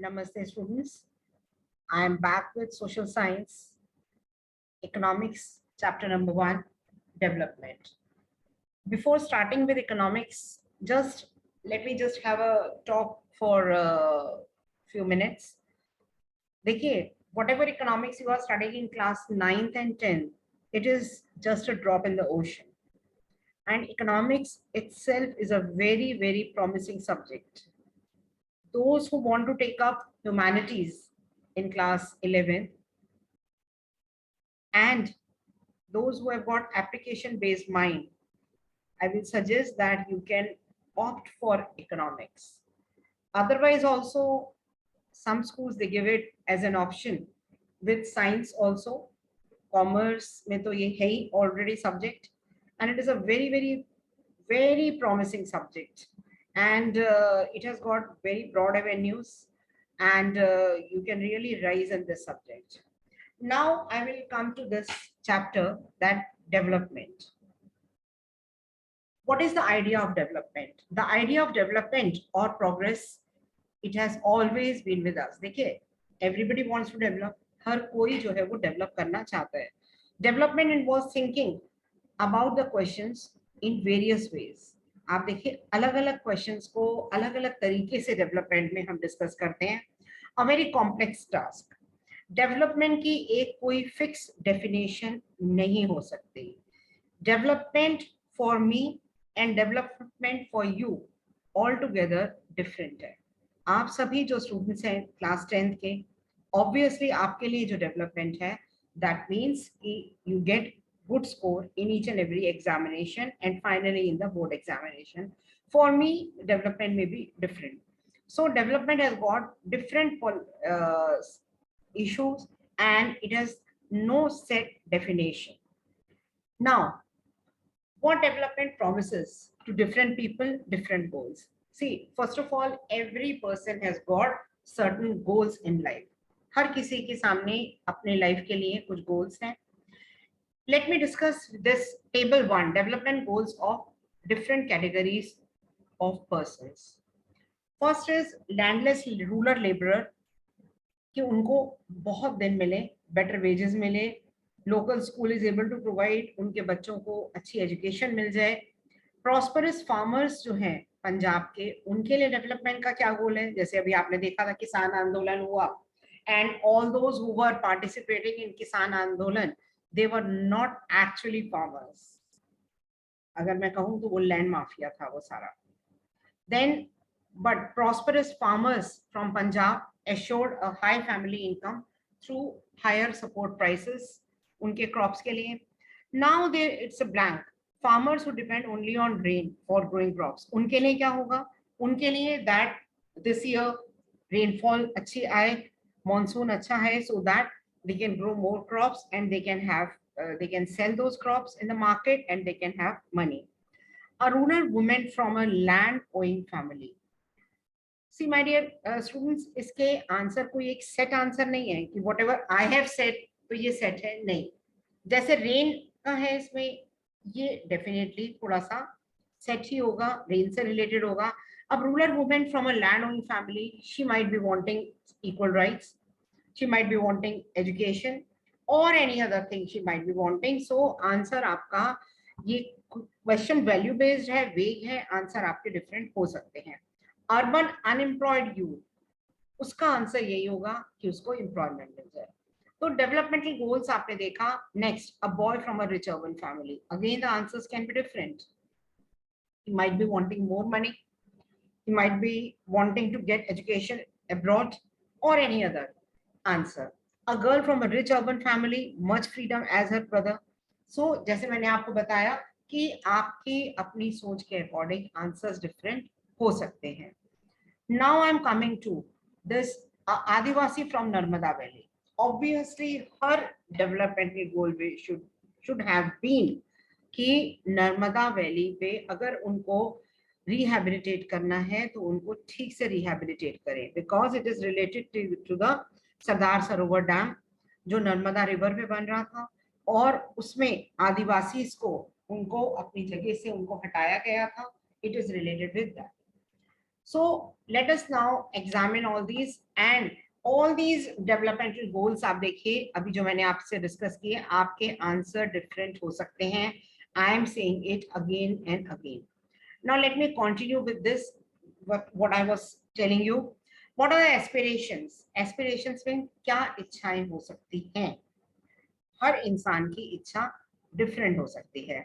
Namaste students. I am back with social science, economics, chapter number 1, development. Before starting with economics, let me have a talk for a few minutes. देखिए, whatever economics you are studying in class 9th and 10th, it is just a drop in the ocean. And economics itself is a very, very promising subject. Those who want to take up humanities in class 11 and those who have got application based mind, I will suggest that you can opt for economics. Otherwise also, some schools they give it as an option with science also. Commerce mein to ye hai hi already subject, and it is a very, very, very promising subject, and it has got very broad avenues, and you can really rise in this subject. Now I will come to this chapter, that development. What is the idea of development? The idea of development or progress, it has always been with us. देखिए, everybody wants to develop. हर कोई जो है वो develop करना चाहता है. Development involves thinking about the questions in various ways. आप देखिए, अलग-अलग questions को अलग-अलग तरीके से development में हम discuss करते हैं. A very complex task. Development की एक कोई fix definition नहीं हो सकती. Development for me and development for you altogether different है. आप सभी जो स्टूडेंट्स हैं क्लास 10th के, ऑब्वियसली आपके लिए जो डेवलपमेंट है, दैट मीन्स कि you get good score in each and every examination and finally in the board examination. For me, development may be different. So development has got different issues and it has no set definition. Now, what development promises to different people, different goals. See, first of all, every person has got certain goals in life. हर किसी के सामने अपने life के लिए कुछ goals हैं. Let me discuss this table 1, development goals of different categories of persons. First is landless rural laborer, कि उनको बहुत दिन मिले, better wages मिले, local school is able to provide, उनके बच्चों को अच्छी एजुकेशन मिल जाए. प्रॉस्परस फार्मर्स जो हैं पंजाब के, उनके लिए डेवलपमेंट का क्या गोल है? जैसे अभी आपने देखा था किसान आंदोलन हुआ, and all those who were participating in किसान आंदोलन, दे वर नॉट एक्चुअली फार्मर्स. अगर मैं कहूँ तो वो लैंड माफिया था वो सारा. Then but prosperous farmers from Punjab assured a high family income through higher support prices उनके crops के लिए. Now it's a blank. Farmers who depend only on rain for growing crops, उनके लिए क्या होगा? उनके लिए that this year rainfall अच्छी आए, monsoon अच्छा है, so that they can grow more crops and they can have they can sell those crops in the market and they can have money. A rural woman from a land owing family. See my dear students, इसके answer कोई एक set answer नहीं है कि whatever I have said तो ये set है, नहीं. जैसे रेन का है, इसमें ये डेफिनेटली थोड़ा सा सेट ही होगा, रेन से रिलेटेड होगा. अब rural women from a land owning family, she might be wanting equal rights, she might be wanting education और any other thing she might be wanting. So answer आपका, ये question value based है, वेग है, answer आपके different हो सकते हैं. अर्बन अनएम्प्लॉयड यूथ, उसका आंसर यही होगा कि उसको एम्प्लॉयमेंट मिल जाए. तो डेवलपमेंटल गोल्स आपने देखा. Next, a boy from a rich urban family, again the answers can be different. He might be wanting more money, he might be wanting to get education abroad or any other answer. A girl from a rich urban family, much freedom as her brother. So जैसे मैंने आपको बताया कि आपकी अपनी सोच के according answers different हो सकते हैं. Now I'm coming to this Adivasi from Narmada valley. Obviously her development के गोल भी should have been कि नर्मदा वैली पे अगर उनको रिहैबिलिटेट करना है तो उनको ठीक से रिहैबिलिटेट करें, because it is related to the Sardar Sarovar dam जो नर्मदा रिवर पे बन रहा था, और उसमें आदिवासी को उनको अपनी जगह से उनको हटाया गया था. It is related with that. So let us now examine all these, and all these developmental goals आप देखिए अभी जो मैंने आपसे डिस्कस किए, आपके आंसर डिफरेंट हो सकते हैं. I am saying it again and again. Now let me continue with this, what I was telling you. What are the aspirations? Aspirations में क्या इच्छाएं हो सकती हैं? हर इंसान की इच्छा डिफरेंट हो सकती है.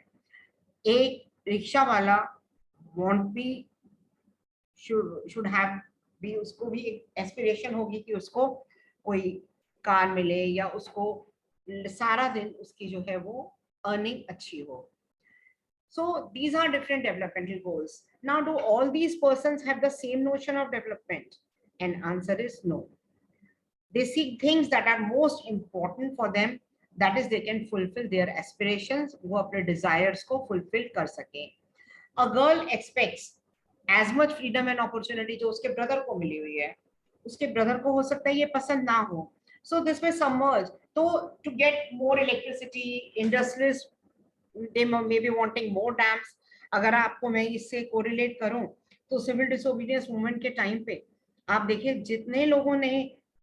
एक रिक्शा वाला वॉन्ट बी शुड हैव भी, उसको भी एक एस्पिरेशन होगी कि उसको कोई कार मिले या उसको सारा दिन उसकी जो है वो अर्निंग अच्छी हो. So these are different developmental goals. Now, do all these persons have the same notion of development? And answer is no. They seek things that are most important for them, that is they can fulfill their aspirations, वो अपने desires को fulfill कर सकें. A girl expects as much freedom and opportunity जो उसके brother को मिली हुई है, उसके brother को हो सकता है ये पसंद ना हो. So this may submerge. So to get more electricity, industrialists they may be wanting more dams. अगर आपको मैं इससे कोरिलेट करूं तो सिविल डिसोबीडियंस मूवमेंट के टाइम पे आप देखिए जितने लोगों ने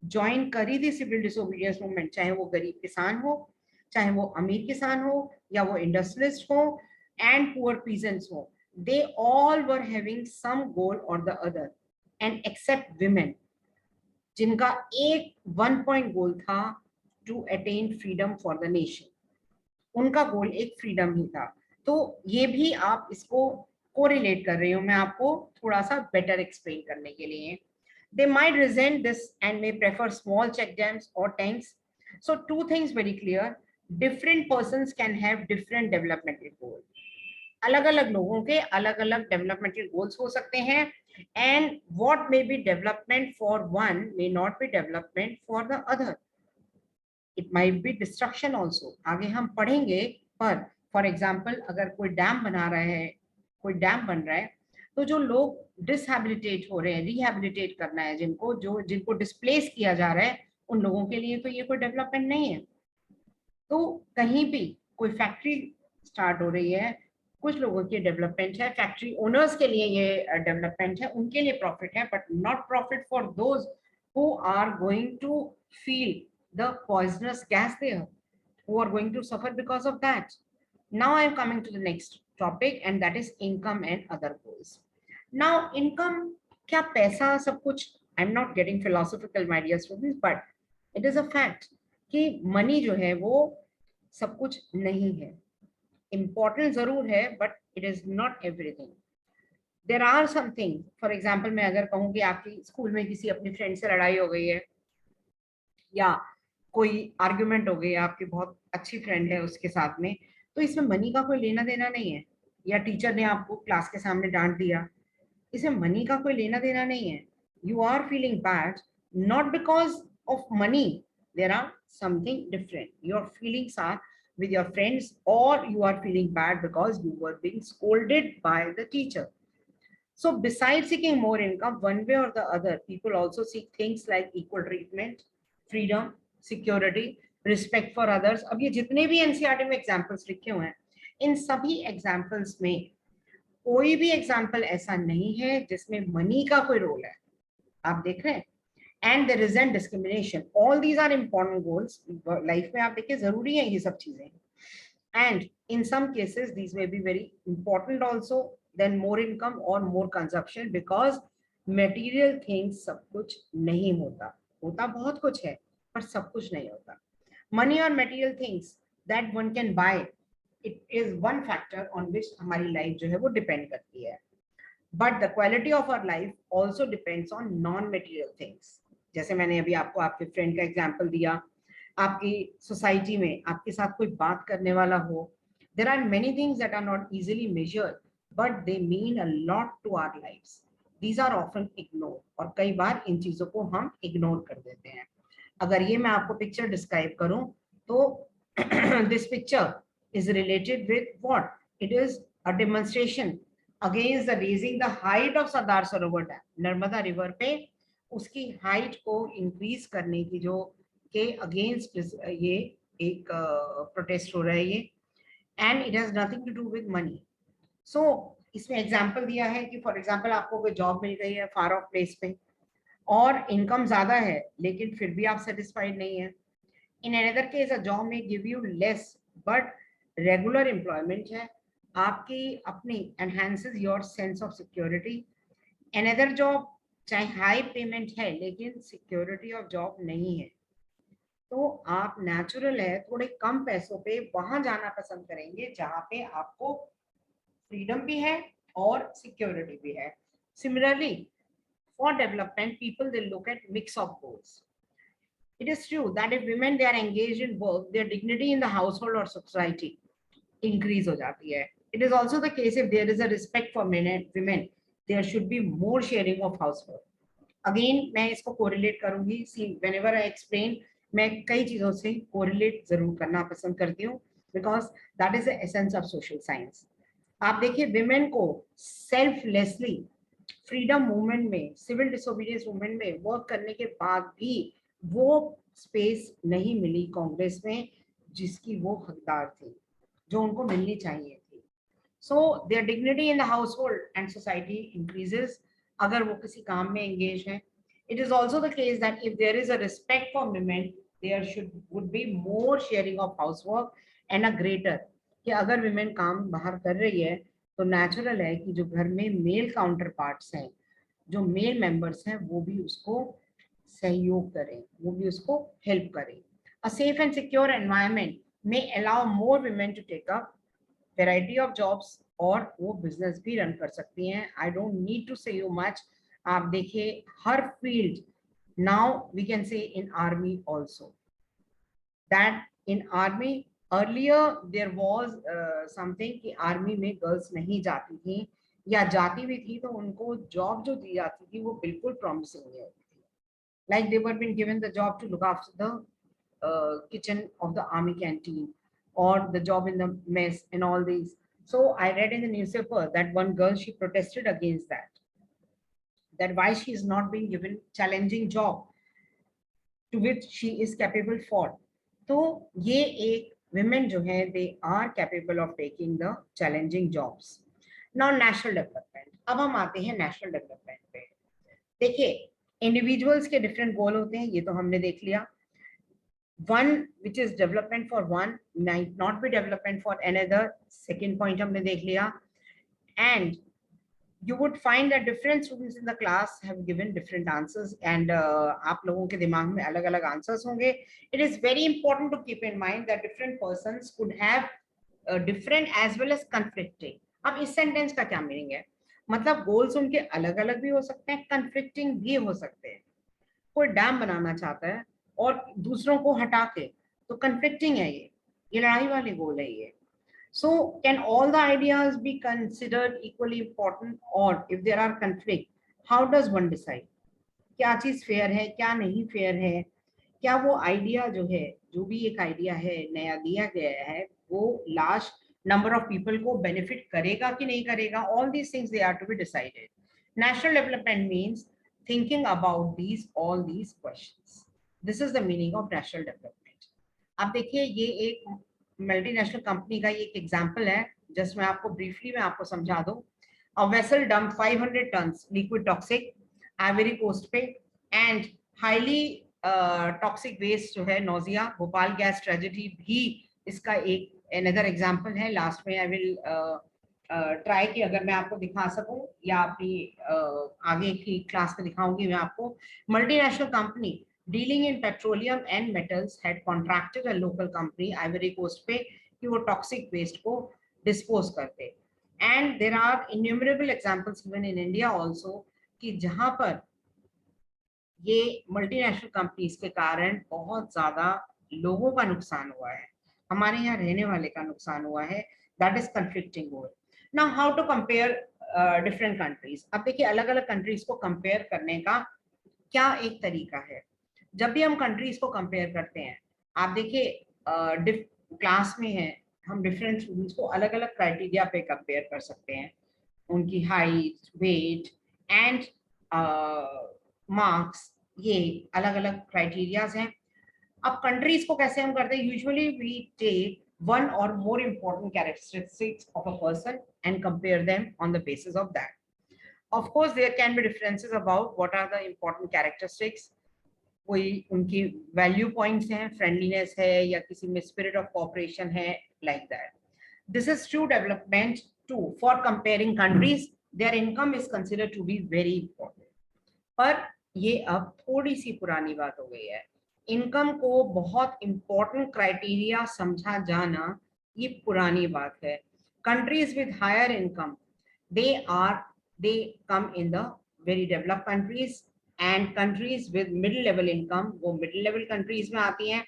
ज्वाइन करी थी सिविल डिसोबीडियंस मूवमेंट, चाहे वो गरीब किसान हो, चाहे वो अमीर किसान हो, या वो इंडस्ट्रियलिस्ट हो एंड पुअर पीजेंट्स हो, they all were having some goal or the other, and except women जिनका एक वन पॉइंट गोल था, to attain freedom for the nation. उनका गोल एक फ्रीडम ही था. तो ये भी आप इसको कोरिलेट कर रही हूँ मैं आपको थोड़ा सा बेटर एक्सप्लेन करने के लिए. They might resent this and may prefer small check dams or tanks. So two things very clear. Different persons can have different developmental goals. अलग अलग लोगों के अलग अलग डेवलपमेंटल गोल्स हो सकते हैं. And what may be development for one may not be development for the other. It might be destruction also, आगे हम पढ़ेंगे. पर फॉर एग्जाम्पल अगर कोई डैम बना रहा है, कोई डैम बन रहा है, तो जो लोग डिसहैबिलिटेट हो रहे हैं, रिहैबिलिटेट करना है जिनको, जो जिनको डिस्प्लेस किया जा रहा है, उन लोगों के लिए तो ये कोई डेवलपमेंट नहीं है. तो कहीं भी कोई फैक्ट्री स्टार्ट हो रही है, कुछ लोगों की डेवलपमेंट है, फैक्ट्री ओनर्स के लिए ये डेवलपमेंट है, उनके लिए प्रॉफिट है, but not profit for those who are going to feel the poisonous gas there, who are going to suffer because of that. Now I am coming to the next topic, and that is income and other goals. Now income, क्या पैसा सब कुछ, I am not getting philosophical my dear students, but it is a fact कि money जो है वो सब कुछ नहीं है. Important जरूर है, but it is not everything. There are something, for example मैं अगर कहूँ कि आपकी स्कूल में किसी अपनी फ्रेंड से लड़ाई हो गई है, या कोई आर्ग्यूमेंट हो गई, आपकी बहुत अच्छी फ्रेंड है उसके साथ में, तो इसमें मनी का कोई लेना देना नहीं है. या टीचर ने आपको क्लास के सामने डांट दिया, इसमें मनी का कोई लेना देना नहीं है. You are feeling bad not because of money, there are something different. Your feelings are with your friends, or you are feeling bad because you were being scolded by the teacher. So besides seeking more income, one way or the other, people also seek things like equal treatment, freedom, security, respect for others. अब ये जितने भी NCERT में examples लिखे हुए हैं, इन सभी examples में कोई भी एग्जांपल ऐसा नहीं है जिसमें मनी का कोई रोल है. आप देख रहे हैं. And there is an discrimination. All these are important goals life में, आप देखिए जरूरी है ये सब चीजें. And in some cases these may be very important also then more income और more consumption, because material things सब कुछ नहीं होता. होता बहुत कुछ है पर सब कुछ नहीं होता. मनी और material things that one can buy, it is one factor on which हमारी लाइफ जो है वो डिपेंड करती है. But the quality of our life also depends on non material things. जैसे मैंने अभी आपको आपके फ्रेंड का एग्जाम्पल दिया. आपकी सोसाइटी में आपके साथ कोई बात करने वाला हो, there are many things that are not easily measured, but they mean a lot to our lifes. These are often ignore, और कई बार इन चीजों को हम इग्नोर कर देते हैं. अगर ये मैं आपको पिक्चर डिस्क्राइब करूं तो this picture is related with what? It is a demonstration against the raising the height of Sardar Sarovar Dam. Narmada river पे उसकी हाइट को इंक्रीज करने की जो के अगेंस्ट ये एक प्रोटेस्ट हो रहा है ये. And it has nothing to do with money. So इसमें एग्जांपल दिया है कि फॉर एग्जांपल आपको कोई जॉब मिल गई है फार ऑफ प्लेस पे और इनकम ज्यादा है लेकिन फिर भी आप सेटिस्फाइड नहीं है. In another case a job may give you less but regular employment है, आपकी अपनी enhances your sense of security. Another job चाहे हाई पेमेंट है लेकिन सिक्योरिटी ऑफ जॉब नहीं है, तो आप नेचुरल है थोड़े कम पैसों पे वहां जाना पसंद करेंगे जहां पे आपको फ्रीडम भी है और सिक्योरिटी भी है. Similarly for development people they look at mix of goals. It is true that if women they are engaged in work, their dignity in the household or society increase हो जाती है. It is also the case if there is a respect for men and women, there should be more sharing of housework. Again मैं इसको correlate करूंगी. See, whenever I explain, मैं कई चीजों से correlate जरूर करना पसंद करती हूँ because that is the essence of social science. आप देखिए विमेन को सेल्फलेसली फ्रीडम मूवमेंट में, सिविल डिसोबीडियंस मूवमेंट में वर्क करने के बाद भी वो स्पेस नहीं मिली कांग्रेस में जिसकी वो हकदार थी, जो उनको मिलनी चाहिए थी. So their dignity in the household and society increases अगर वो किसी काम में एंगेज है. It is also the case that if there is a respect for women there should would be more sharing of house work and a greater, कि अगर women काम बाहर कर रही है तो नेचुरल है कि जो घर में मेल काउंटर पार्ट्स हैं, जो मेल मेंबर्स हैं, वो भी उसको सहयोग करें, वो भी उसको हेल्प करें. A safe and secure environment may allow more women to take up variety of jobs और वो बिजनेस भी रन कर सकती हैं. I don't need to say you much. आप देखिए हर field now we can say in army also that in army earlier there was something कि आर्मी में गर्ल्स नहीं जाती थी या जाती भी थी तो उनको जॉब जो दी जाती थी वो बिल्कुल प्रॉमिसिंग नहीं होती थी. Like they were been given the job to look after the kitchen of the army canteen or the job in the mess and all these. So I read in the newspaper that one girl she protested against that why she is not being given challenging job to which she is capable for. तो ये एक women जो है they are capable of taking the challenging jobs. Now national development. अब हम आते हैं national development पे. देखिए individuals के different goal होते हैं, ये तो हमने देख लिया. One which is development for one might not be development for another. Second point हमने देख लिया. And you would find that different students in the class have given different answers and आप लोगों के दिमाग में अलग अलग answers होंगे. It is very important to keep in mind that different persons could have different as well as conflicting. अब इस sentence का क्या meaning है? मतलब goals उनके अलग अलग भी हो सकते हैं, conflicting भी हो सकते हैं. कोई डैम बनाना चाहता है और दूसरों को हटा के, तो conflicting है ये लड़ाई वाली गोल है ये. So can all the ideas be considered equally important or if there are conflict, how does one decide? क्या चीज फेयर है, क्या नहीं फेयर है, क्या वो आइडिया जो है, जो भी एक आइडिया है नया दिया गया है, वो लार्ज नंबर ऑफ पीपल को बेनिफिट करेगा कि नहीं करेगा. All these things they are to be decided. National development means thinking about these all these questions. This is the meaning of national development. अब देखिए ये एक मल्टीनेशनल कंपनी का एक एग्जांपल है. जस्ट मैं आपको ब्रीफली मैं आपको समझा दूं. A vessel dump 500 tons liquid toxic Ivory Coast पे एंड हाईली टॉक्सिक वेस्ट जो है नोजिया. भोपाल गैस ट्रेजेडी भी इसका एक अनदर एग्जांपल है. लास्ट में आई विल ट्राई कि अगर मैं आपको दिखा सकूं या अपनी आगे की क्लास में दिखाऊंगी मैं आपको. Multinational company dealing in petroleum and metals had contracted a local company Ivory Coast पे कि वो toxic waste को dispose करते. And there are innumerable examples even in India also कि जहां पर ये मल्टीनेशनल कंपनीज के कारण बहुत ज्यादा लोगों का नुकसान हुआ है, हमारे यहाँ रहने वाले का नुकसान हुआ है. That is conflicting goal. Now how to compare different countries. अब देखिए अलग अलग कंट्रीज को कंपेयर करने का क्या एक तरीका है. जब भी हम कंट्रीज को कंपेयर करते हैं, आप देखिए क्लास में है हम डिफरेंट स्टूडेंट्स को अलग अलग क्राइटेरिया पे कंपेयर कर सकते हैं. उनकी हाइट, वेट एंड मार्क्स, ये अलग अलग क्राइटेरियाज हैं. अब कंट्रीज को कैसे हम करते हैं. Usually we take one or more important characteristics of a person and compare them on the basis of that. Of course, there can be differences about what are the important characteristics. कोई उनकी value points हैं, friendliness है या किसी में spirit of cooperation है, like that. This is true development to for comparing countries. Their income is considered to be very important. पर ये अब थोड़ी सी पुरानी बात हो गई है. इनकम को बहुत इंपॉर्टेंट क्राइटेरिया समझा जाना ये पुरानी बात है. Countries with higher income they come in the very developed countries, and countries with middle level income वो middle level countries में आती हैं.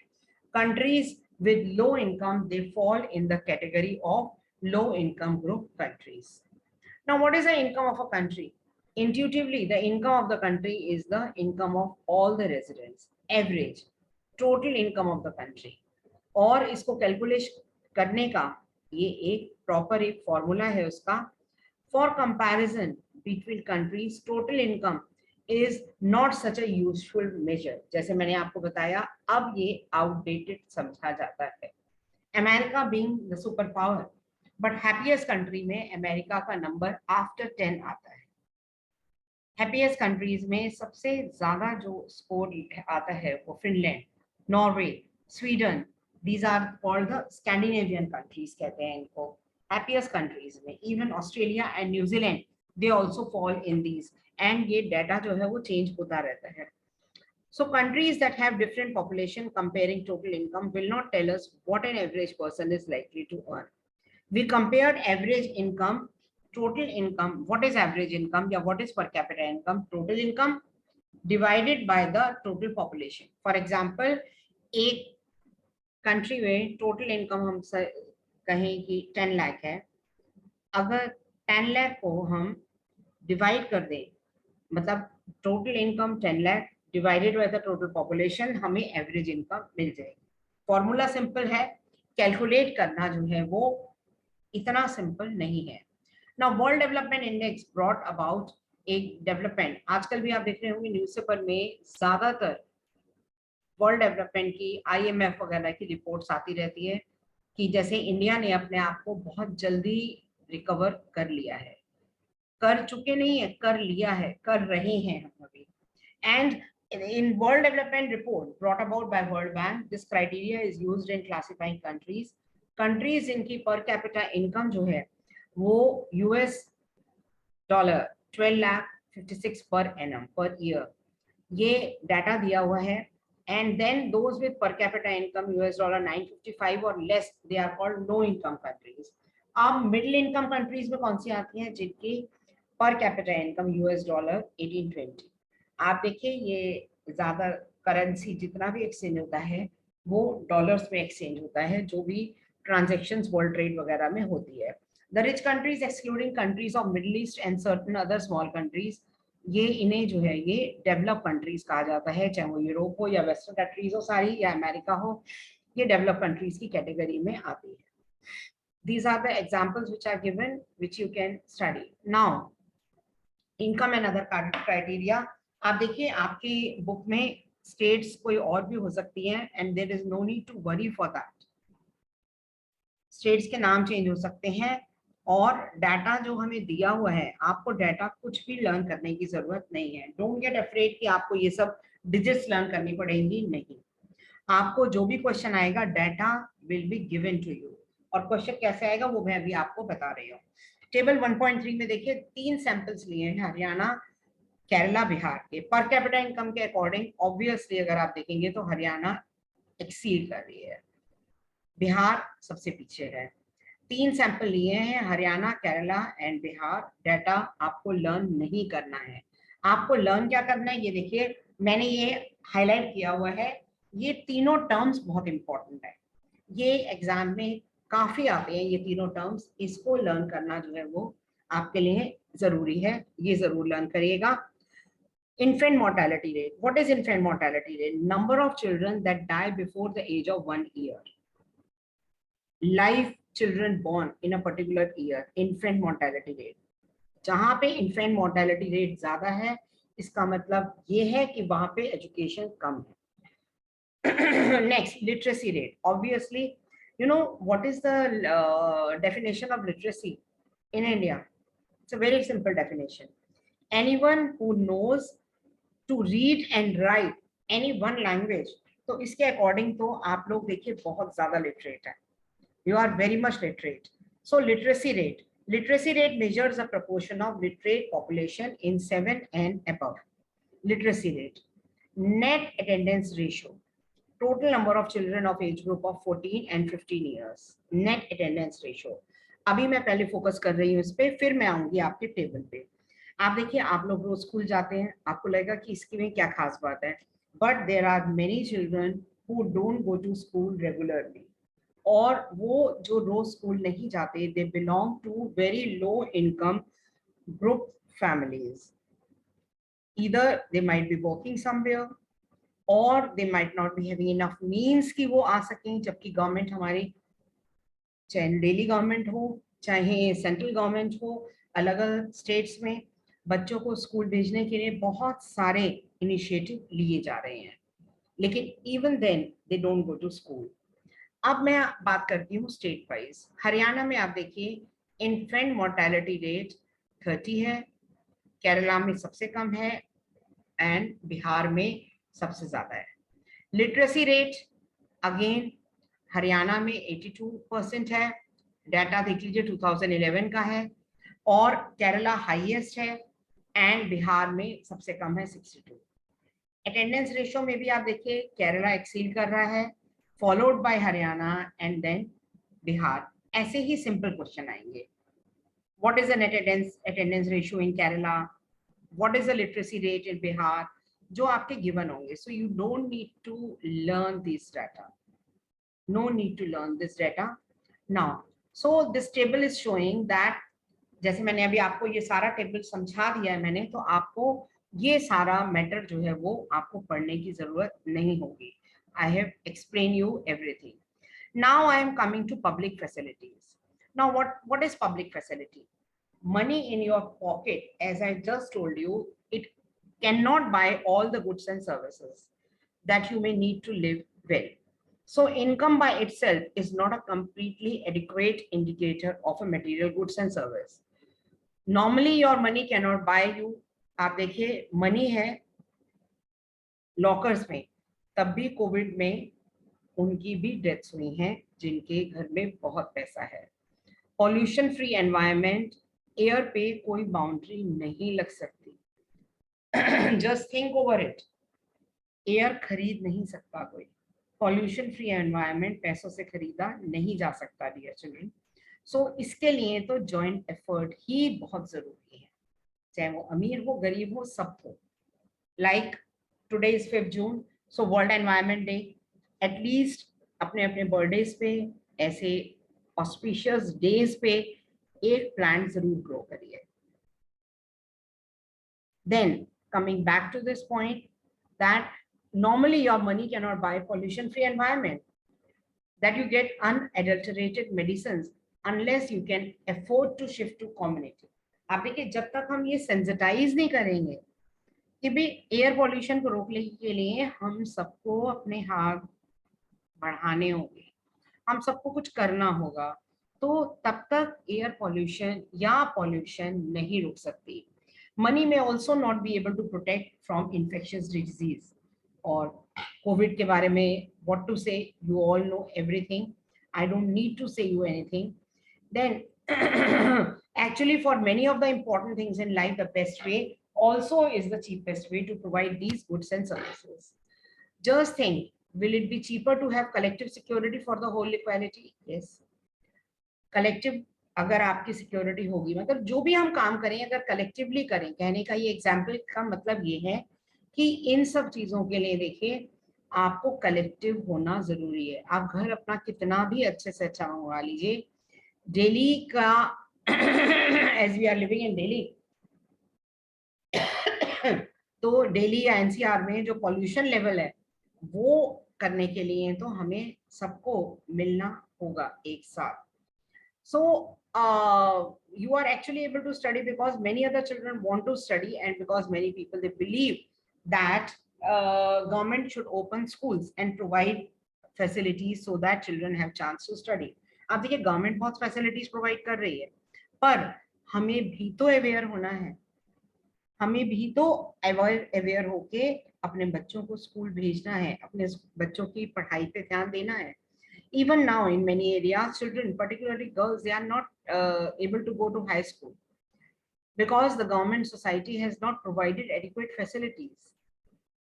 Countries with low income they fall in the category of low income group countries. Now what is the income of a country? Intuitively the income of the country is the income of all the residents, average total income of the country. और इसको calculate करने का ये एक proper एक formula है उसका. For comparison between countries, total income is not such a useful measure. जैसे मैंने आपको बताया, अब ये outdated समझा जाता है. America being the superpower, but happiest country में अमेरिका का नंबर after 10 आता है. Happiest countries में सबसे ज्यादा जो स्कोर आता है वो Finland, Norway, Sweden. These are called the Scandinavian countries कहते हैं इनको. Happiest countries में even Australia and New Zealand they also fall in these, and ये data जो है वो change होता रहता है. So countries that have different population comparing total income will not tell us what an average person is likely to earn. We compared average income, total income. What is average income या what is per capita income? Total income divided by the total population. For example, एक country में total income हम कहें कि 10 लाख है. अगर 10 लाख को हम डिवाइड कर दें, मतलब total income 10 lakh divided by the total population, हमें एवरेज इनकम मिल जाएगी. फॉर्मूला सिंपल है, कैलकुलेट करना जो है वो इतना सिंपल नहीं है. Now world development index brought about एक डेवलपमेंट. आजकल भी आप देख रहे होंगे न्यूज़पेपर में ज्यादातर वर्ल्ड डेवलपमेंट की IMF वगैरह की रिपोर्ट्स आती रहती है कि जैसे इंडिया ने अपने आप को बहुत जल्दी रिकवर कर लिया है. कर चुके नहीं है, कर लिया है, कर रहे हैं हम अभी. And in world development report brought about by World Bank, this criteria is used in classifying countries. Countries इनकी per capita income जो है वो US dollar 12,56 per annum per year, ये डाटा दिया हुआ है. And then those with per capita income US dollar 955 or less, they are called low income countries. अब middle income countries में कौन सी आती हैं? जिनकी per capita income US dollar 1820. आप देखिए ये ज्यादा करेंसी जितना भी एक्सचेंज होता है वो डॉलर्स में एक्सचेंज होता है, जो भी ट्रांजेक्शन्स वर्ल्ड ट्रेड वगैरह में होती है. The rich countries excluding countries of middle east and certain other small countries, ये इन्हें जो है ये डेवलप कंट्रीज कहा जाता है, चाहे वो यूरोप हो या वेस्टर्न कंट्रीज हो सारी, या अमेरिका हो, ये डेवलप कंट्रीज की कैटेगरी में आती है. These are the examples which are given, which you can study. Now, income and other criteria. आप देखिए आपकी बुक में स्टेट्स कोई और भी हो सकती हैं, and there is no need to worry for that. States के नाम चेंज हो सकते हैं, और डाटा जो हमें दिया हुआ है, आपको डाटा कुछ भी लर्न करने की जरूरत नहीं है. डोंट गेट अफ्रेड कि आपको ये सब डिजिट्स लर्न करनी पड़ेंगी, नहीं. आपको जो भी क्वेश्चन आएगा data will be given to you, और क्वेश्चन कैसे आएगा वो मैं अभी आपको बता रही हूँ. टेबल 1.3 में देखिए 3 सैंपल्स लिए हैं हरियाणा, केरला, बिहार के. पर कैपिटा इनकम के अकॉर्डिंग ऑब्वियसली अगर आप देखेंगे तो हरियाणा एक्सीड कर रही है, बिहार सबसे पीछे है. 3 सैंपल लिए हैं, हरियाणा, केरला एंड बिहार. डाटा आपको लर्न नहीं करना है. आपको लर्न क्या करना है, ये देखिए मैंने ये हाईलाइट किया हुआ है. ये तीनों टर्म्स बहुत इंपॉर्टेंट है, ये एग्जाम में काफी आते हैं ये तीनों टर्म्स. इसको लर्न करना जो है वो आपके लिए जरूरी है, ये जरूर लर्न करिएगा. Infant mortality rate. What is infant mortality rate? Number of children that die before the age of 1 year. Live children born in a particular year. Infant mortality rate. जहाँ पे infant mortality rate ज्यादा है, इसका मतलब ये है कि वहां पे education कम है. Next, literacy rate. Obviously, You know what is the definition of literacy in India? It's a very simple definition. Anyone who knows to read and write any one language. तो इसके अकॉर्डिंग तो आप लोग देखिए बहुत ज्यादा literate है. You are very much literate. So literacy rate. Literacy rate measures the proportion of literate population in 7 and above. Literacy rate. Net attendance ratio. Total number of children of age group of 14 and 15 years. Net attendance ratio. अभी मैं पहले focus कर रही हूँ इस पे, फिर मैं आऊंगी आपके टेबल पे. आप देखिए, आप लोग रोज स्कूल जाते हैं, आपको लगेगा कि इसकी में क्या खास बात है, but there are many children who don't go to school regularly. और वो जो रोज स्कूल नहीं जाते, they belong to very low income group families. either they might be working somewhere or they might not be having enough means कि वो आ सकें, जबकि गवर्नमेंट हमारी, चाहे दिल्ली गवर्नमेंट हो चाहे सेंट्रल गवर्नमेंट हो, अलग अलग स्टेट्स में बच्चों को स्कूल भेजने के लिए बहुत सारे इनिशिएटिव लिए जा रहे हैं, लेकिन even then they don't go to school. अब मैं बात करती हूँ स्टेट वाइज. हरियाणा में आप देखिए इन्फेंट मोर्टेलिटी रेट 30 है, केरला में सबसे कम है एंड बिहार में सबसे ज्यादा है. लिटरेसी रेट अगेन हरियाणा में 82% है, डाटा देख लीजिए 2011 का है, और केरला हाईएस्ट है एंड बिहार में सबसे कम है 62. अटेंडेंस रेशियो में भी आप देखिए केरला एक्सीड कर रहा है, followed by Haryana and then Bihar. ऐसे ही सिंपल क्वेश्चन आएंगे. What is the net attendance ratio in Kerala, what is the literacy rate in Bihar, जो आपके गिवन होंगे. So you don't need to learn this data, no need to learn this data now. So this table is showing that, जैसे मैंने अभी आपको ये सारा table समझा दिया है मैंने, तो आपको ये सारा मैटर जो है वो आपको पढ़ने की जरूरत नहीं होगी. I have explained you everything. Now I am coming to public facilities. Now what is public facility? Money in your pocket, as I just told you, it cannot buy all the goods and services that you may need to live well. So income by itself is not a completely adequate indicator of a material goods and service. Normally your money cannot buy you. आप देखिए money है lockers में, तब भी Covid में उनकी भी deaths हुई हैं जिनके घर में बहुत पैसा है. पॉल्यूशन फ्री एनवायरनमेंट, एयर पे कोई बाउंड्री नहीं लग सकती. Just think over it. Air खरीद नहीं सकता कोई. पॉल्यूशन फ्री एनवायरनमेंट पैसों से खरीदा नहीं जा सकता डियर चिल्ड्रन. सो इसके लिए तो जॉइंट एफर्ट ही बहुत जरूरी है, चाहे वो अमीर हो गरीब हो सब हो. Like today is 5 June, so world environment day. At least अपने अपने बर्थडेज पे, ऐसे ऑस्पिशियस डेज पे एक प्लांट जरूर ग्रो करिए. Then coming back to this point that normally your money cannot buy pollution free environment, that you get unadulterated medicines unless you can afford to shift to community. आप देखिए जब तक हम ये सेंसिटाइज नहीं करेंगे कि भी एयर पॉल्यूशन को रोकने के लिए हम सबको अपने हाथ बढ़ाने होंगे, हम सबको कुछ करना होगा, तो तब तक एयर पॉल्यूशन या पॉल्यूशन नहीं रुक सकती. Money may also not be able to protect from infectious disease. और कोविड के बारे में what to say, you all know everything, I don't need to say you anything. Then actually for many of the important things in life, the best way also is the cheapest way to provide these goods and services. Just think, will it be cheaper to have collective security for the whole equality? Yes. Collective अगर आपकी security होगी, मतलब जो भी हम काम करें अगर कलेक्टिवली करें, कहने का ये एग्जाम्पल का मतलब ये है कि इन सब चीजों के लिए देखिए आपको कलेक्टिव होना जरूरी है. आप घर अपना कितना भी अच्छे से अच्छा मंगवा लीजिए, दिल्ली का as we are living in Delhi, तो दिल्ली या एनसीआर में जो पॉल्यूशन लेवल है वो करने के लिए तो हमें सबको मिलना होगा एक साथ. So you are actually able to study because many other children want to study, and because many people they believe that government should open schools and provide facilities so that children have chance to study. आप देखिए government बहुत facilities provide कर रही है, पर हमें भी तो अवेयर होना है, हमें भी तो अवेयर होके अपने बच्चों को स्कूल भेजना है, अपने बच्चों की पढ़ाई पे ध्यान देना है. Even now in many areas, children, particularly girls, they are not able to go to high school because the government society has not provided adequate facilities.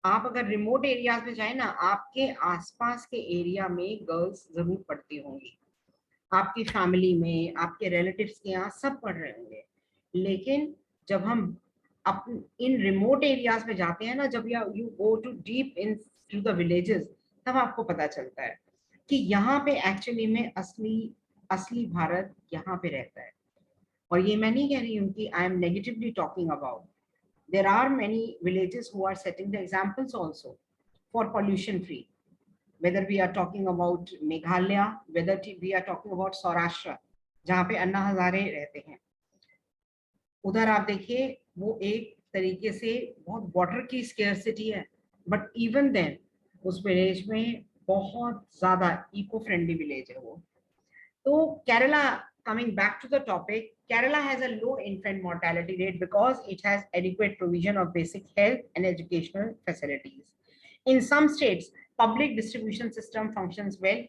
आप अगर रिमोट एरियाज में जाए ना, आपके आसपास के एरिया में गर्ल्स जरूर पढ़ती होंगी, आपकी फैमिली में, आपके रिलेटिव्स के यहाँ सब पढ़ रहे होंगे. लेकिन जब हम इन रिमोट एरियाज में जाते हैं ना, जब you go to deep into the villages, तब आपको पता चलता है कि यहाँ पे एक्चुअली में असली भारत यहाँ पे रहता है. और ये मैं नहीं कह रही हूँ कि I am negatively talking about. There are many villages who are setting the examples also for pollution free. Whether we are talking about Meghalaya, whether we are talking about Saurashtra, जहाँ पे अन्ना हजारे रहते हैं, उधर आप देखिए वो एक तरीके से बहुत वाटर की स्केर्सिटी है, बट इवन देन उस विलेज में बहुत ज्यादा इको फ्रेंडली विलेज है वो. तो Kerala, coming back to the topic, Kerala has a low infant mortality rate because it has adequate provision of basic health and educational facilities. In some states, public distribution system functions well.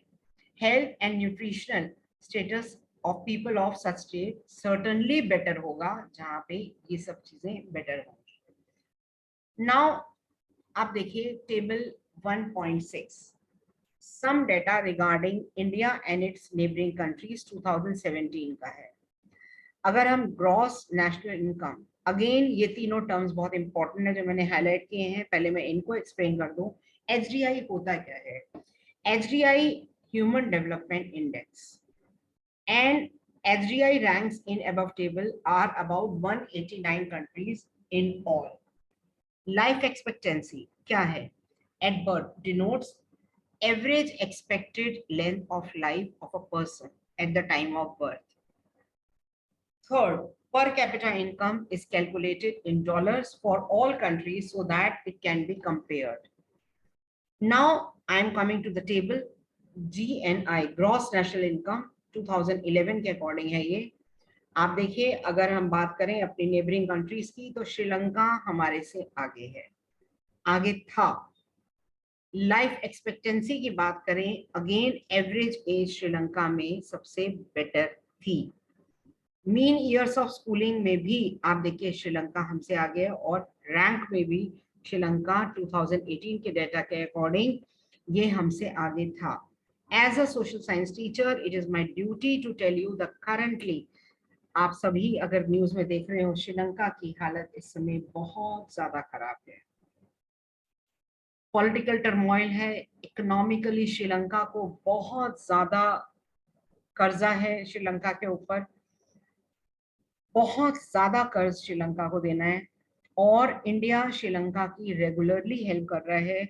Health and nutritional status of people of such state certainly better होगा जहाँ पे ये सब चीजें better होंगी. Now आप देखिए table 1.6. Some data regarding India and its neighboring countries 2017 का है. अगर हम ग्रॉस नेशनल इनकम, अगेन ये तीनों टर्म्स बहुत इंपॉर्टेंट है जो मैंने हाईलाइट किए हैं, पहले मैं इनको एक्सप्लेन कर दूं. एचडीआई होता क्या है? HDI human development index, and HDI ranks in above table are about 189 countries in all. Life expectancy क्या है? At birth denotes average expected length of life of a person at the time of birth. Third, per capita income is calculated in dollars for all countries so that it can be compared. Now I am coming to the table. GNI, gross national income 2011 के according है ये. आप देखिए अगर हम बात करें अपनी नेबरिंग कंट्रीज की, तो श्रीलंका हमारे से आगे है, आगे था. लाइफ एक्सपेक्टेंसी की बात करें, अगेन एवरेज एज श्रीलंका में सबसे बेटर थी. मीन इयर्स ऑफ स्कूलिंग में भी आप देखिए श्रीलंका हमसे आगे है, और रैंक में भी श्रीलंका 2018 के डेटा के अकॉर्डिंग ये हमसे आगे था. As a social science teacher it is my duty to tell you the currently, आप सभी अगर न्यूज में देख रहे हो, श्रीलंका की हालत इस समय बहुत ज्यादा खराब है. पॉलिटिकल टर्मोइल है, इकोनॉमिकली श्रीलंका को बहुत ज्यादा कर्जा है, श्रीलंका के ऊपर बहुत ज्यादा कर्ज श्रीलंका को देना है. और इंडिया श्रीलंका की रेगुलरली हेल्प कर रहा है.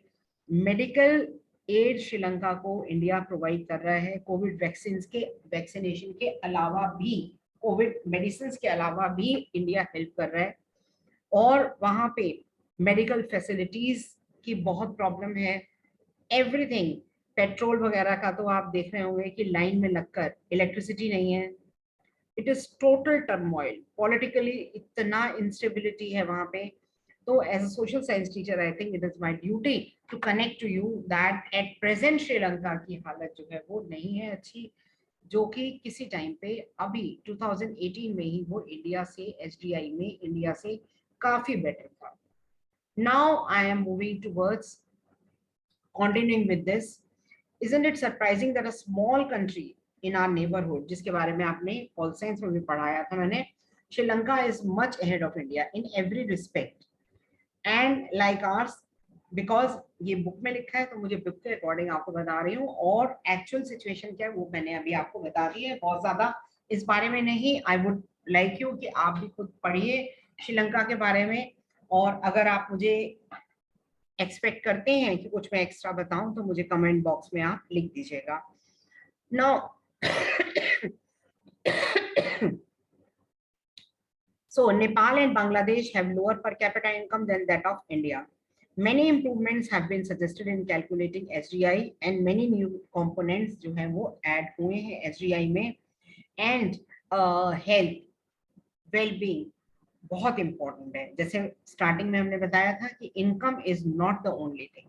मेडिकल एड श्रीलंका को इंडिया प्रोवाइड कर रहा है. कोविड वैक्सीनेशन के अलावा भी, कोविड मेडिसिन के अलावा भी इंडिया हेल्प कर रहा है. और वहां पे मेडिकल फैसिलिटीज की बहुत प्रॉब्लम है. एवरीथिंग, पेट्रोल वगैरह का तो आप देख रहे होंगे कि लाइन में लगकर, इलेक्ट्रिसिटी नहीं है. It is total turmoil, politically इतना इंस्टेबिलिटी है वहां पे. तो as a social science teacher I think it is my duty to connect to you that at present Sri Lanka की हालत जो है वो नहीं है अच्छी, जो कि किसी टाइम पे अभी 2018 में ही वो इंडिया से, एचडीआई में इंडिया से काफी बेटर था. Now I am moving towards continuing with this. Isn't it surprising that a small country in our neighborhood, जिसके बारे में आपने पॉल साइंस में भी पढ़ाया था मैंने, Sri Lanka is much ahead of India in every respect and like ours, because ये बुक में लिखा है तो मुझे बुक के अकॉर्डिंग आपको बता रही हूँ, और एक्चुअल सिचुएशन क्या है वो मैंने अभी आपको बता दी है. बहुत ज्यादा इस बारे में नहीं, आई वुड लाइक यू कि आप भी खुद पढ़िए श्रीलंका के बारे में, और अगर आप मुझे एक्सपेक्ट करते हैं कि कुछ मैं एक्स्ट्रा बताऊं तो मुझे कमेंट बॉक्स में आप लिख दीजिएगा. Now so Nepal and Bangladesh have lower per capita income than that of India. Many improvements have been suggested in calculating SDI and many new components जो है वो add हुए हैं SDI में. And health, well-being बहुत important है. जैसे starting में हमने बताया था कि income is not the only thing.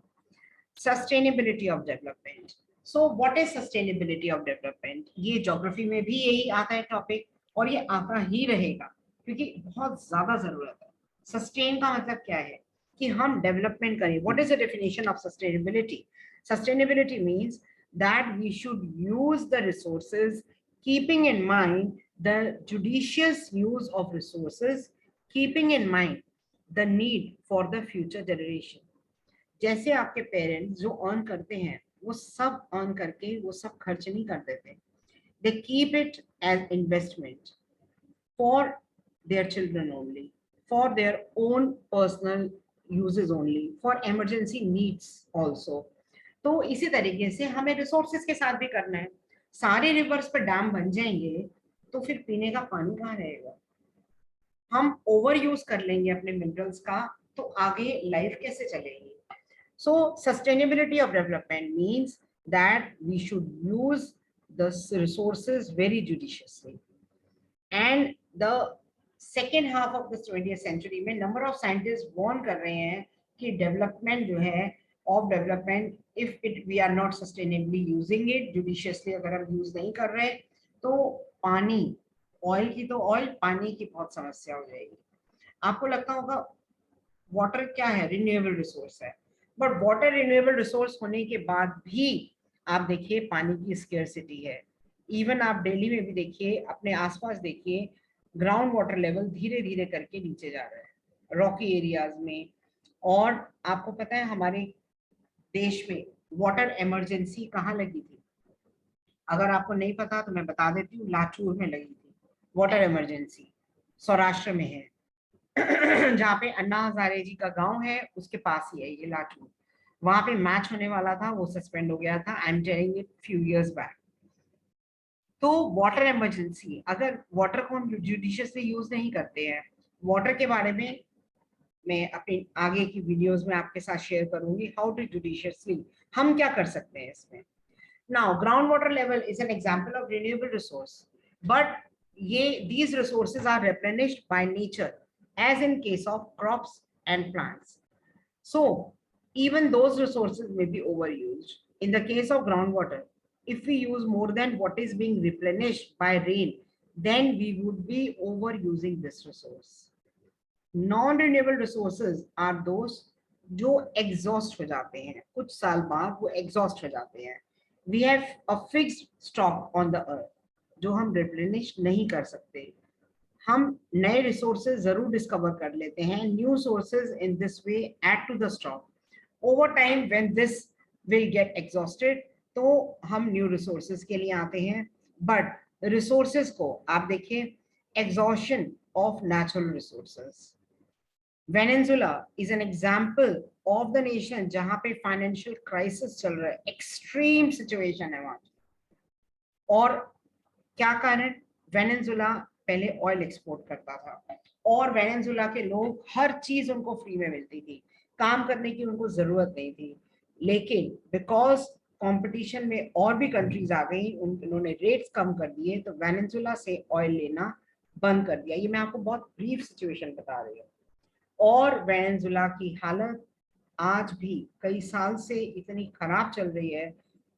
Sustainability of development. So what is sustainability of development? ये geography में भी यही आता है topic और ये आता ही रहेगा क्योंकि बहुत ज्यादा जरूरत है. Sustain का मतलब क्या है कि हम डेवलपमेंट करें. What is the definition of sustainability? Sustainability means that we should use the resources keeping in mind the judicious use of resources, keeping in mind the need for the future generation. जैसे आपके parents जो earn करते हैं वो सब earn करके वो सब खर्च नहीं कर देते. They keep it as investment for their children only, for their own personal uses only, for emergency needs also. तो इसी तरीके से हमें रिसोर्सेज के साथ भी करना है. सारे रिवर्स पर डैम बन जाएंगे तो फिर पीने का पानी कहाँ रहेगा. हम ओवर यूज कर लेंगे अपने मिनरल्स का तो आगे लाइफ कैसे चलेगी. So sustainability of development means that we should use the resources very judiciously. And the second half of this 20th century में number of scientists warn कर रहे हैं कि development जो है of development, if we are not sustainably using it judiciously, अगर हम use नहीं कर रहे तो पानी, oil की तो oil, पानी की बहुत समस्या हो जाएगी. आपको लगता होगा water क्या है, renewable resource है, बट वाटर रिन्यूएबल रिसोर्स होने के बाद भी आप देखिए पानी की स्केर्सिटी है. इवन आप दिल्ली में भी देखिए, अपने आसपास देखिए, ग्राउंड वाटर लेवल धीरे धीरे करके नीचे जा रहा है रॉकी एरियाज में. और आपको पता है हमारे देश में वाटर इमरजेंसी कहाँ लगी थी? अगर आपको नहीं पता तो मैं बता देती हूँ, लाचूर में लगी थी वाटर इमरजेंसी. सौराष्ट्र में है जहाँ पे अन्ना हजारे जी का गांव है उसके पास ही है ये लाचूर. वहां पे मैच होने वाला था, वो सस्पेंड हो गया था. I am telling it few years back. तो वाटर इमरजेंसी, अगर वाटर को हम जुडिशियसली यूज नहीं करते हैं, वाटर के बारे में मैं अपनी आगे की वीडियोस में आपके साथ शेयर करूंगी, हाउ टू जुडिशियसली हम क्या कर सकते हैं इसमें. Now ground water level is an example of renewable resource, but ये these resources are replenished by nature as in case of crops and plants. So even those resources may be overused. In the case of groundwater, if we use more than what is being replenished by rain, then we would be overusing this resource. Non-renewable resources are those जो exhaust हो जाते हैं, कुछ साल बाद वो exhaust हो जाते हैं. We have a fixed stock on the earth जो हम replenish नहीं कर सकते. हम नए रिसोर्सेज जरूर डिस्कवर कर लेते हैं. New sources in this way add to the stock. Over time when this will get exhausted तो हम न्यू रिसोर्सेज के लिए आते हैं. बट रिसोर्सेज को आप देखिए, exhaustion of natural resources. Venezuela is an example of the nation जहां पे फाइनेंशियल क्राइसिस चल रहा है, एक्सट्रीम सिचुएशन है वहां. और क्या कारण? वेनेजुला पहले ऑयल एक्सपोर्ट करता था और वेनेजुला के लोग हर चीज उनको फ्री में मिलती थी, काम करने की उनको जरूरत नहीं थी. लेकिन बिकॉज कंपटीशन में और भी कंट्रीज आ गई, उन्होंने रेट्स कम कर दिए तो वेनेजुला से ऑयल लेना बंद कर दिया. ये मैं आपको बहुत ब्रीफ सिचुएशन बता रही हूँ. और वेनेजुला की हालत आज भी कई साल से इतनी खराब चल रही है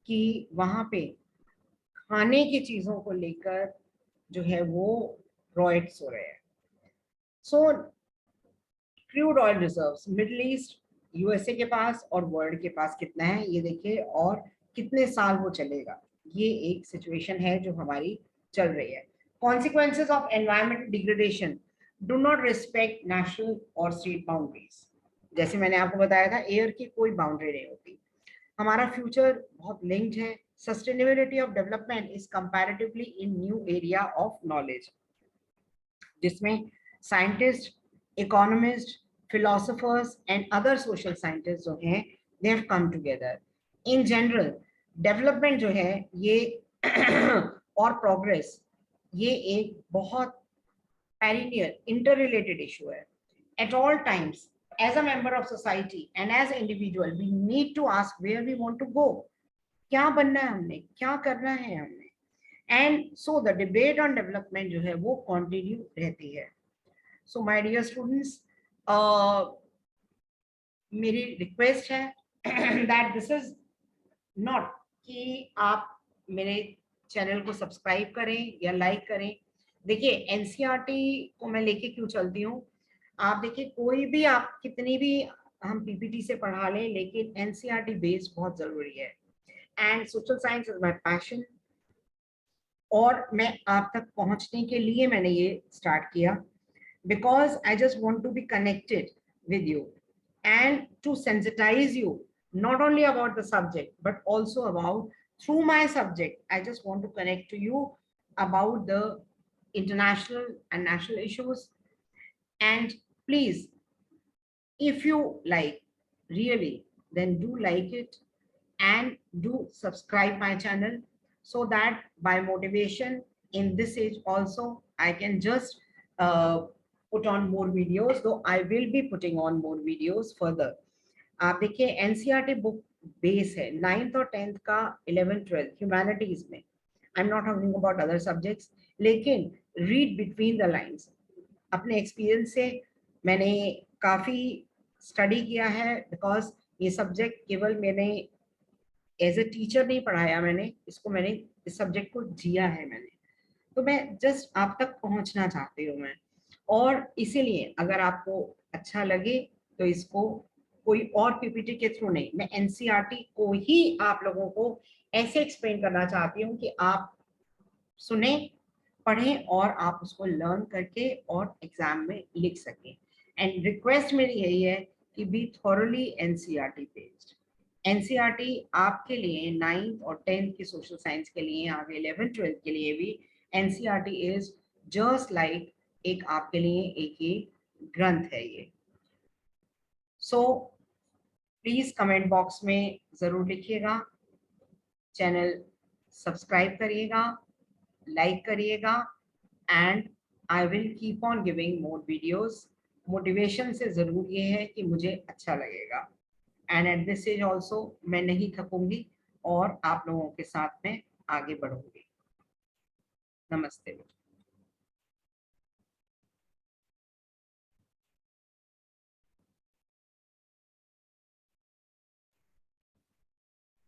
कि वहां पे खाने की चीजों को लेकर जो है वो रॉयट्स हो रहे हैं. So crude oil reserves Middle East, USA के पास और वर्ल्ड के पास कितना है ये देखिए, और कितने साल वो चलेगा. ये एक सिचुएशन है जो हमारी चल रही है. Consequences of environmental degradation do not respect national और स्टेट बाउंड्रीज. जैसे मैंने आपको बताया था, एयर की कोई बाउंड्री नहीं होती. हमारा फ्यूचर बहुत लिंक्ड है. Sustainability of development is comparatively in new area of knowledge, जिसमें scientist, economist, philosophers and other social scientist जो हैं they have come together. In general development जो है ये और प्रोग्रेस ये एक बहुत पेरिनियर इंटर रिलेटेड इशू है. At all times as a member of society and as an individual, we need to ask where we want to go. क्या बनना है हमने, क्या करना है हमने. And so the debate on development जो है वो continue रहती है. So my dear students, मेरी रिक्वेस्ट है that this is not कि आप मेरे चैनल को सब्सक्राइब करें या लाइक करें. देखिए एनसीईआरटी को मैं लेके क्यों चलती हूँ, आप देखिए कोई भी, आप कितनी भी हम पीपीटी से पढ़ा लें, लेकिन एनसीईआरटी बेस बहुत जरूरी है. And social science is my passion, और मैं आप तक पहुंचने के लिए मैंने ये स्टार्ट किया, because I just want to be connected with you and to sensitize you not only about the subject but also about, through my subject, I just want to connect to you about the international and national issues. And please, if you like really, then do like it and do subscribe my channel, so that by motivation in this age also I can just put on more videos, though I will be putting on more videos further. आप देखिए NCERT book base है 9th और 10th का, 11th 12th humanities में. I am not talking about other subjects, लेकिन read between the lines. अपने experience से मैंने काफ़ी स्टडी किया है, बिकॉज ये सब्जेक्ट केवल मैंने एज ए टीचर नहीं पढ़ाया, मैंने इसको, मैंने इस सब्जेक्ट को जिया है मैंने. तो मैं जस्ट आप तक पहुंचना चाहती हूँ मैं, और इसीलिए अगर आपको अच्छा लगे तो इसको कोई और पीपीटी के थ्रू नहीं, मैं एनसीईआरटी को ही आप लोगों को ऐसे एक्सप्लेन करना चाहती हूँ कि आप सुने, पढ़ें और आप उसको लर्न करके और एग्जाम में लिख सकें. एंड रिक्वेस्ट मेरी यही है कि be thoroughly NCERT based. NCERT आपके लिए 9th और 10th की सोशल साइंस के लिए, आगे 11th 12th के लिए भी एनसीईआरटी इज जस्ट लाइक एक आपके लिए एक ये ग्रंथ है ये. सो प्लीज कमेंट बॉक्स में जरूर लिखिएगा, चैनल सब्सक्राइब करिएगा, लाइक करिएगा, and I will keep on giving more videos. Motivation से जरूर ये है कि मुझे अच्छा लगेगा, and at this age also मैं नहीं थकूंगी और आप लोगों के साथ में आगे बढ़ूंगी. नमस्ते.